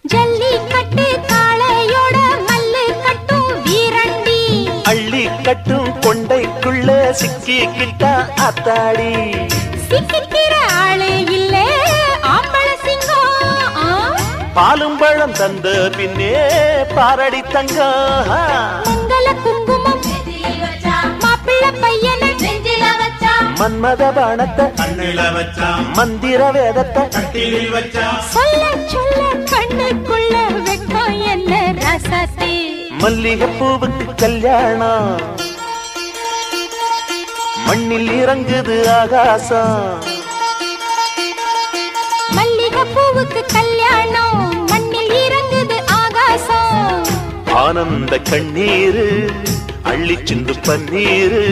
ஜல்லிக்கட்டு காளையோட மல்லு கட்டும் வீரண்டி அள்ளி கட்டும் கொண்டைக்குள்ள சிக்கிக்கிட்டா அத்தாடி சிக்கிக்கிற ஆளே இல்ல ஆம்பள சிங்கம் பாலும் பழம் தந்த பின்னே பாரடி தங்கம் மங்கள குங்குமம் மாப்பிள்ளை பையனை மன்மத பாணத்தை கண்ணில வச்சா மந்திர வேதத்தை கட்டிலில் வச்சா சொல்ல சொல்ல கண்ணுக்குள்ள வெக்கம் என்ன ரசத்தே மல்லிகை பூவுக்கு கல்யாணம் மண்ணில் இறங்குது ஆகாசம் மல்லிகை பூவுக்கு கல்யாணம் மண்ணில் இறங்குது ஆகாசம் ஆனந்த கண்ணீரு அள்ளி சிந்து பன்னீரு